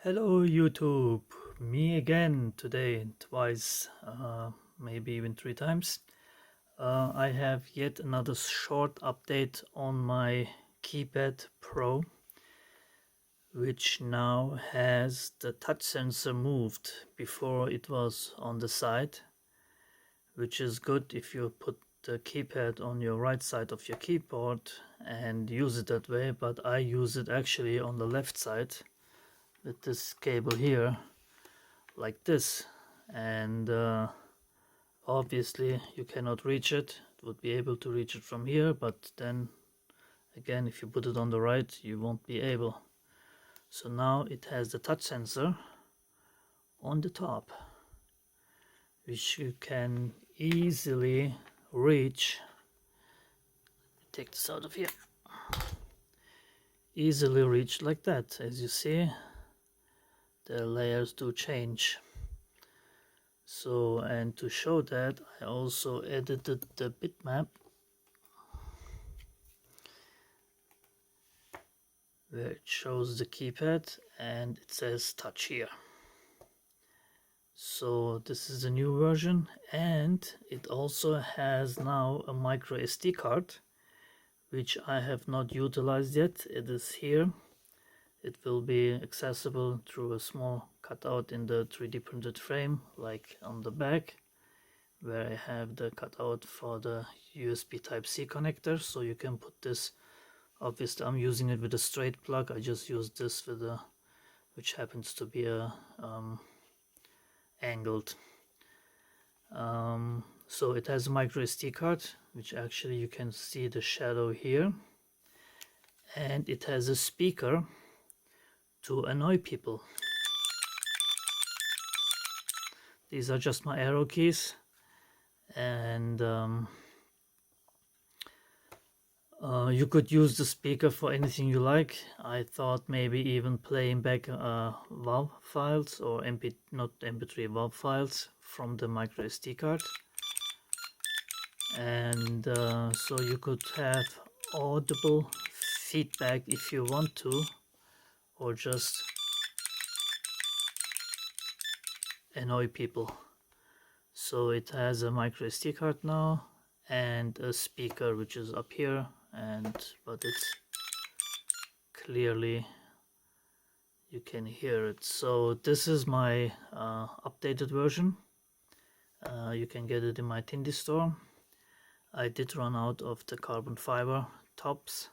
Hello YouTube, me again today, twice, maybe even 3 times. I have yet another short update on my keypad Pro, which now has the touch sensor moved. Before it was on the side, which is good if you put the keypad on your right side of your keyboard and use it that way, but I use it actually on the left side with this cable here, like this, and obviously you cannot reach it. It would be able to reach it from here, but then again, if you put it on the right, you won't be able. So now it has the touch sensor on the top, which you can easily reach. Take this out of here. Easily reach like that. As you see, the layers do change. So, and to show that, I also edited the bitmap where it shows the keypad and it says touch here. So this is the new version, and it also has now a micro SD card, which I have not utilized yet. It is here. It will be accessible through a small cutout in the 3D printed frame, like on the back, where I have the cutout for the USB Type-C connector, so you can put this. Obviously I'm using it with a straight plug. I just use this with a, which happens to be a angled. So it has a micro SD card, which actually you can see the shadow here, and it has a speaker to annoy people. These are just my arrow keys, and you could use the speaker for anything you like. I thought maybe even playing back WAV files or not MP3 WAV files from the micro SD card, and so you could have audible feedback if you want to, or just annoy people. So it has a micro SD card now and a speaker which is up here, but it's clearly, you can hear it. So this is my updated version. You can get it in my Tindy store. I did run out of the carbon fiber tops,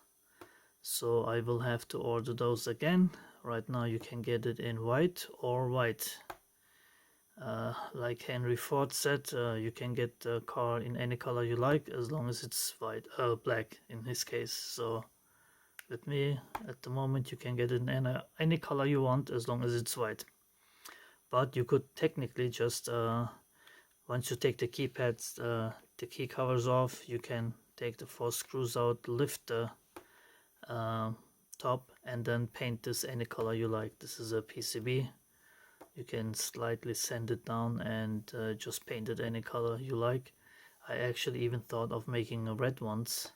so I will have to order those again. Right now you can get it in white or white. Like Henry Ford said, you can get the car in any color you like as long as it's white, black in his case. So with me at the moment you can get it in any color you want as long as it's white. But you could technically just, once you take the keypads, the key covers off, you can take the 4 screws out, lift the top, and then paint this any color you like. This is a PCB. You can slightly sand it down and just paint it any color you like. I actually even thought of making red ones,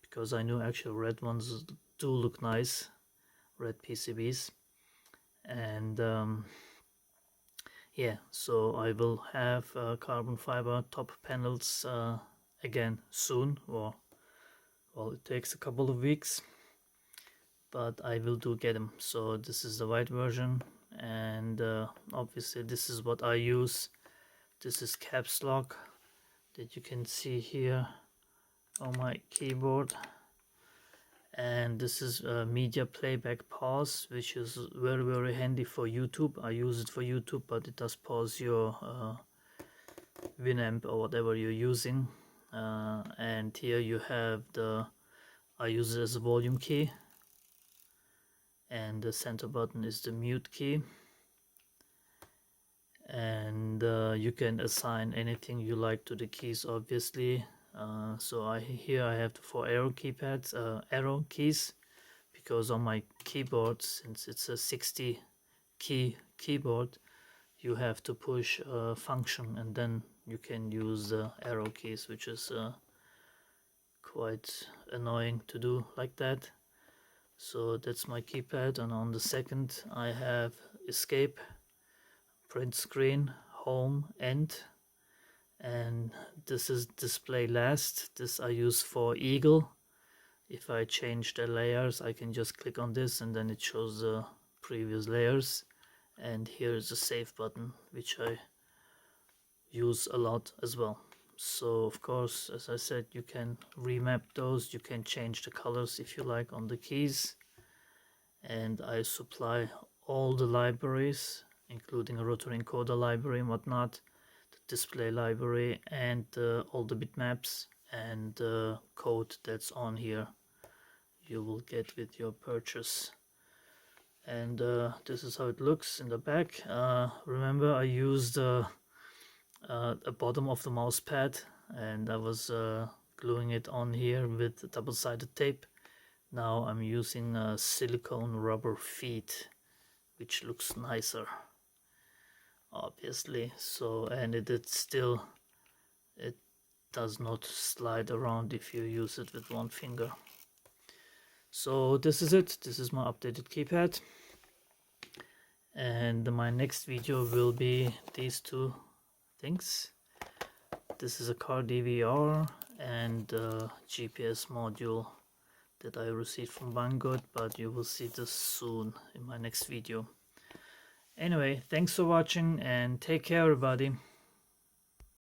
because I knew actually red ones do look nice, red PCBs. And yeah, so I will have carbon fiber top panels again soon, or well, it takes a couple of weeks, but I will get them. So this is the white version, and obviously this is what I use. This is caps lock that you can see here on my keyboard, and this is media playback pause, which is very handy for YouTube. I use it for YouTube, but it does pause your Winamp or whatever you're using. And here you have I use it as a volume key, and the center button is the mute key, and you can assign anything you like to the keys, obviously. So here I have the 4 arrow keys, because on my keyboard, since it's a 60 key keyboard, you have to push a function and then you can use the arrow keys, which is quite annoying to do like that. So that's my keypad, and on the second I have escape, print screen, home, end, and this is display last. This I use for eagle. If I change the layers, I can just click on this and then it shows the previous layers. And here is the save button, which I use a lot as well. So of course, as I said, you can remap those, you can change the colors if you like on the keys. And I supply all the libraries, including a rotary encoder library and whatnot, the display library, and all the bitmaps and the code that's on here you will get with your purchase. And this is how it looks in the back. Remember, I used the bottom of the mouse pad and I was gluing it on here with double-sided tape. Now I'm using silicone rubber feet, which looks nicer, obviously. So, and it does not slide around if you use it with one finger. So this is it. This is my updated keypad, and my next video will be these two things. This is a car DVR and a GPS module that I received from Banggood, but you will see this soon in my next video. Anyway, thanks for watching and take care, everybody.